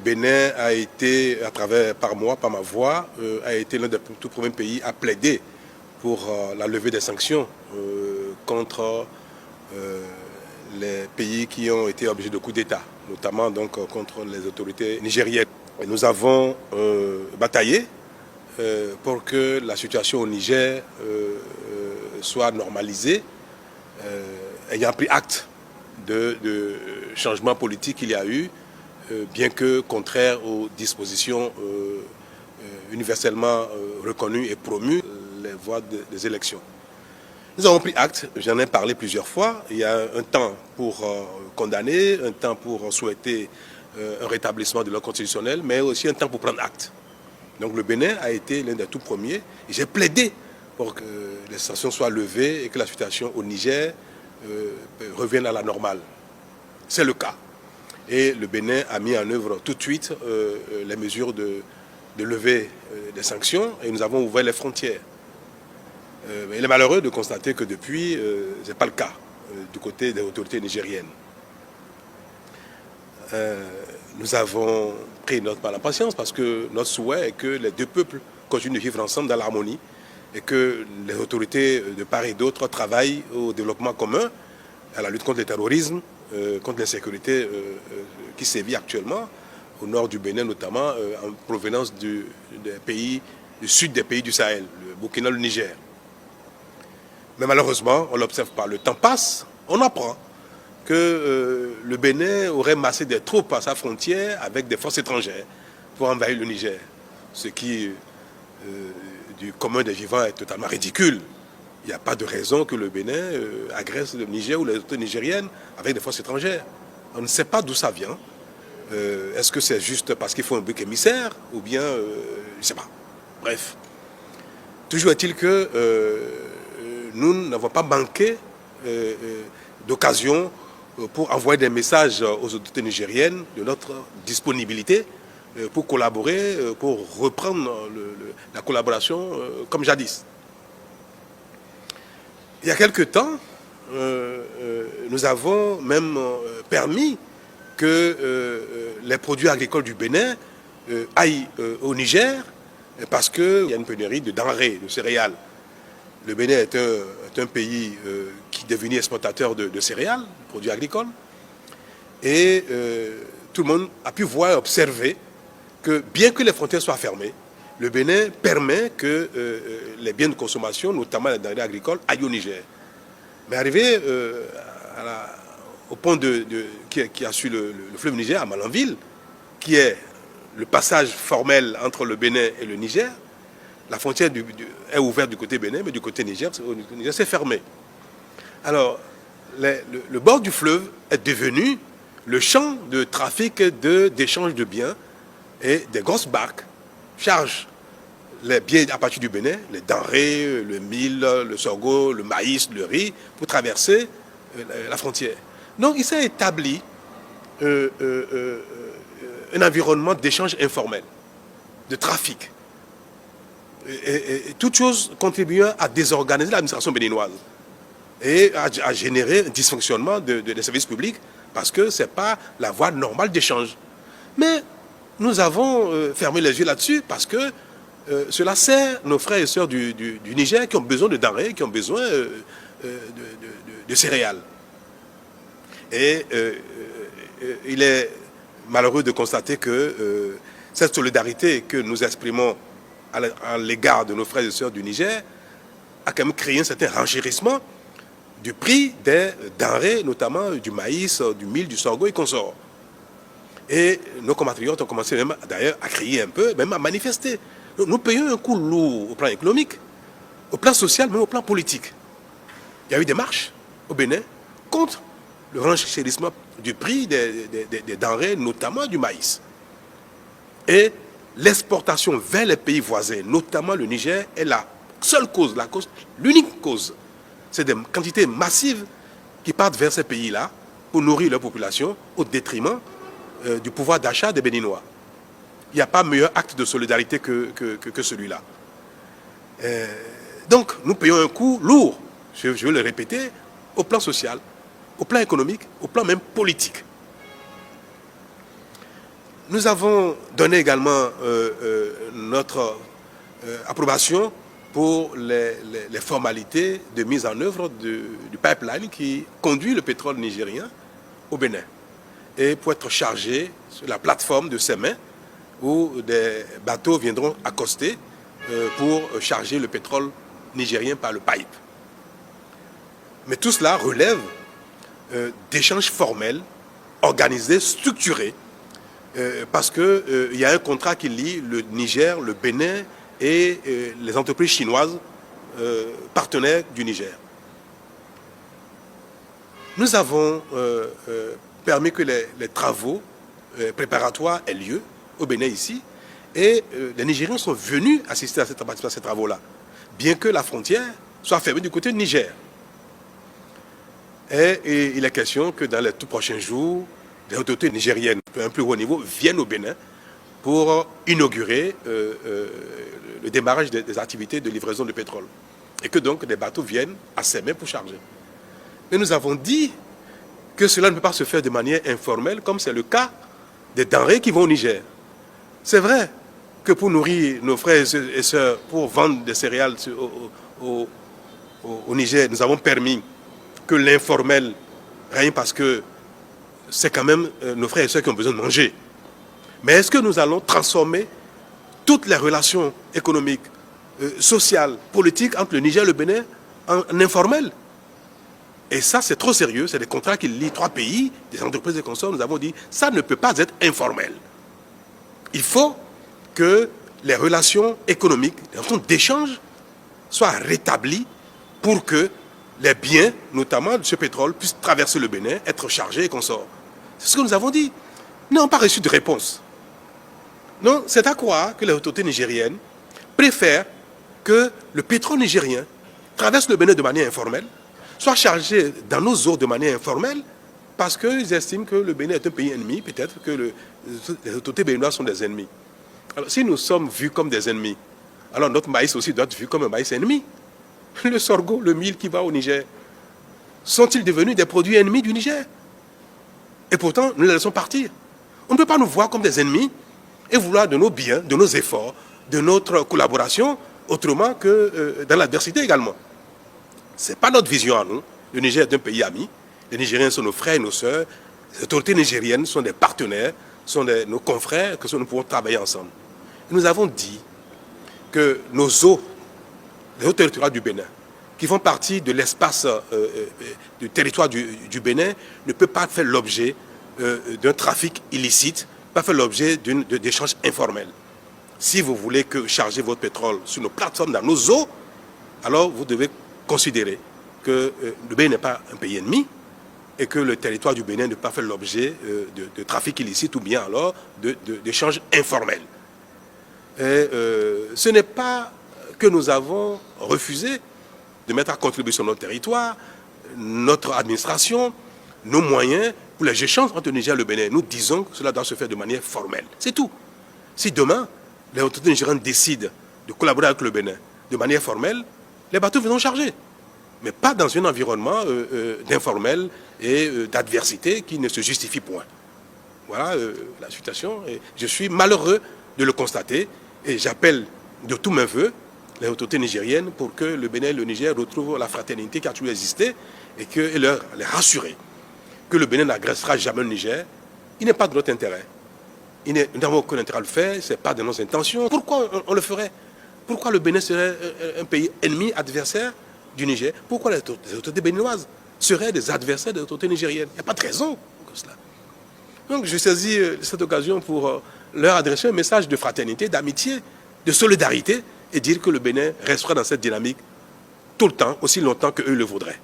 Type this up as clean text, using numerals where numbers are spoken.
Bénin a été, par ma voix, a été l'un des tout premiers pays à plaider pour la levée des sanctions contre les pays qui ont été objets de coups d'État, notamment donc contre les autorités nigériennes. Et nous avons bataillé pour que la situation au Niger soit normalisée, ayant pris acte de changements politiques qu'il y a eu, bien que contraire aux dispositions universellement reconnues et promues, les voies des élections. Nous avons pris acte, j'en ai parlé plusieurs fois. Il y a un temps pour condamner, un temps pour souhaiter un rétablissement de l'ordre constitutionnel, mais aussi un temps pour prendre acte. Donc le Bénin a été l'un des tout premiers. Et j'ai plaidé pour que les sanctions soient levées et que la situation au Niger revienne à la normale. C'est le cas. Et le Bénin a mis en œuvre tout de suite les mesures de levée des sanctions et nous avons ouvert les frontières. Il est malheureux de constater que depuis, ce n'est pas le cas du côté des autorités nigériennes. Nous avons pris notre mal en patience parce que notre souhait est que les deux peuples continuent de vivre ensemble dans l'harmonie et que les autorités de part et d'autre travaillent au développement commun, à la lutte contre le terrorisme, contre l'insécurité qui sévit actuellement au nord du Bénin, notamment en provenance du sud des pays du Sahel, le Burkina, le Niger. Mais malheureusement, on ne l'observe pas. Le temps passe, on apprend que le Bénin aurait massé des troupes à sa frontière avec des forces étrangères pour envahir le Niger. Ce qui, du commun des vivants, est totalement ridicule. Il n'y a pas de raison que le Bénin agresse le Niger ou les autorités nigériennes avec des forces étrangères. On ne sait pas d'où ça vient. Est-ce que c'est juste parce qu'il faut un bouc émissaire ou bien, je ne sais pas. Bref. Toujours est-il que nous n'avons pas manqué d'occasion pour envoyer des messages aux autorités nigériennes de notre disponibilité pour collaborer, pour reprendre la collaboration comme jadis. Il y a quelque temps, nous avons même permis que les produits agricoles du Bénin aillent au Niger parce qu'il y a une pénurie de denrées, de céréales. Le Bénin est un pays qui est devenu exportateur de céréales, de produits agricoles. Et tout le monde a pu voir et observer que bien que les frontières soient fermées, le Bénin permet que les biens de consommation, notamment les denrées agricoles, aillent au Niger. Mais arrivé au pont qui a su le fleuve Niger, à Malanville, qui est le passage formel entre le Bénin et le Niger, la frontière est ouverte du côté Bénin, mais du côté Niger, c'est fermé. Alors, le bord du fleuve est devenu le champ de trafic d'échange de biens et des grosses barques chargent les biens à partir du Bénin, les denrées, le mil, le sorgho, le maïs, le riz, pour traverser la frontière. Donc il s'est établi un environnement d'échange informel, de trafic. Et toute chose contribuant à désorganiser l'administration béninoise et à générer un dysfonctionnement des services publics parce que ce n'est pas la voie normale d'échange. Mais nous avons fermé les yeux là-dessus parce que cela sert nos frères et sœurs du Niger qui ont besoin de denrées, qui ont besoin de céréales. Et il est malheureux de constater que cette solidarité que nous exprimons à l'égard de nos frères et sœurs du Niger a quand même créé un certain renchérissement du prix des denrées, notamment du maïs, du mil, du sorgho et consorts. Et nos compatriotes ont commencé même d'ailleurs à crier un peu, même à manifester. Nous payons un coût lourd au plan économique, au plan social, même au plan politique. Il y a eu des marches au Bénin contre le renchérissement du prix des denrées, notamment du maïs. Et l'exportation vers les pays voisins, notamment le Niger, est la seule cause, l'unique cause. C'est des quantités massives qui partent vers ces pays-là pour nourrir leur population au détriment du pouvoir d'achat des Béninois. Il n'y a pas meilleur acte de solidarité que celui-là. Donc, nous payons un coût lourd, je veux le répéter, au plan social, au plan économique, au plan même politique. Nous avons donné également notre approbation pour les formalités de mise en œuvre du pipeline qui conduit le pétrole nigérien au Bénin et pour être chargé sur la plateforme de Sémé où des bateaux viendront accoster pour charger le pétrole nigérien par le pipe. Mais tout cela relève d'échanges formels, organisés, structurés, parce qu'il y a un contrat qui lie le Niger, le Bénin et les entreprises chinoises partenaires du Niger. Nous avons permis que les travaux préparatoires aient lieu au Bénin ici, et les Nigériens sont venus assister à ces travaux-là, bien que la frontière soit fermée du côté du Niger. Et il est question que dans les tout prochains jours, les autorités nigériennes, à un plus haut niveau, viennent au Bénin pour inaugurer le démarrage des activités de livraison de pétrole. Et que donc des bateaux viennent à Sémé pour charger. Mais nous avons dit que cela ne peut pas se faire de manière informelle, comme c'est le cas des denrées qui vont au Niger. C'est vrai que pour nourrir nos frères et sœurs, pour vendre des céréales au Niger, nous avons permis que l'informel règne parce que c'est quand même nos frères et sœurs qui ont besoin de manger. Mais est-ce que nous allons transformer toutes les relations économiques, sociales, politiques entre le Niger et le Bénin en informel? Et ça, c'est trop sérieux. C'est des contrats qui lient trois pays, des entreprises et consorts. Nous avons dit, ça ne peut pas être informel. Il faut que les relations économiques, les relations d'échange soient rétablies pour que les biens, notamment de ce pétrole, puissent traverser le Bénin, être chargés et consorts. C'est ce que nous avons dit. Nous n'avons pas reçu de réponse. Non, c'est à croire que les autorités nigériennes préfèrent que le pétrole nigérien traverse le Bénin de manière informelle, soit chargé dans nos eaux de manière informelle, parce qu'ils estiment que le Bénin est un pays ennemi, peut-être que les autorités béninoises sont des ennemis. Alors, si nous sommes vus comme des ennemis, alors notre maïs aussi doit être vu comme un maïs ennemi. Le sorgho, le mil qui va au Niger, sont-ils devenus des produits ennemis du Niger? Et pourtant, nous les laissons partir. On ne peut pas nous voir comme des ennemis et vouloir de nos biens, de nos efforts, de notre collaboration, autrement que dans l'adversité également. Ce n'est pas notre vision à nous. Le Niger est un pays ami. Les Nigériens sont nos frères et nos sœurs. Les autorités nigériennes sont des partenaires, sont nos confrères, que nous pouvons travailler ensemble. Et nous avons dit que nos eaux, les eaux territoriales du Bénin, qui font partie de l'espace du territoire du Bénin, ne peuvent pas faire l'objet d'un trafic illicite, pas faire l'objet d'échanges informels. Si vous voulez charger votre pétrole sur nos plateformes, dans nos eaux, alors vous devez considérer que le Bénin n'est pas un pays ennemi et que le territoire du Bénin ne peut pas faire l'objet de trafic illicite ou bien alors d'échanges informels. Et ce n'est pas que nous avons refusé de mettre à contribution notre territoire, notre administration, nos moyens pour les échanges entre le Niger et le Bénin. Nous disons que cela doit se faire de manière formelle. C'est tout. Si demain, les autorités nigériennes décident de collaborer avec le Bénin de manière formelle, les bateaux viendront charger. Mais pas dans un environnement d'informel et d'adversité qui ne se justifie point. Voilà la situation. Et je suis malheureux de le constater et j'appelle de tous mes voeux les autorités nigériennes pour que le Bénin et le Niger retrouvent la fraternité qui a toujours existé et les rassurer que le Bénin n'agressera jamais le Niger. Il n'est pas de notre intérêt. Nous n'avons aucun intérêt à le faire, ce n'est pas de nos intentions. Pourquoi on le ferait? Pourquoi le Bénin serait un pays ennemi, adversaire du Niger? Pourquoi les autorités béninoises seraient des adversaires des autorités nigériennes? Il n'y a pas de raison pour cela. Donc je saisis cette occasion pour leur adresser un message de fraternité, d'amitié, de solidarité et dire que le Bénin restera dans cette dynamique tout le temps, aussi longtemps qu'eux le voudraient.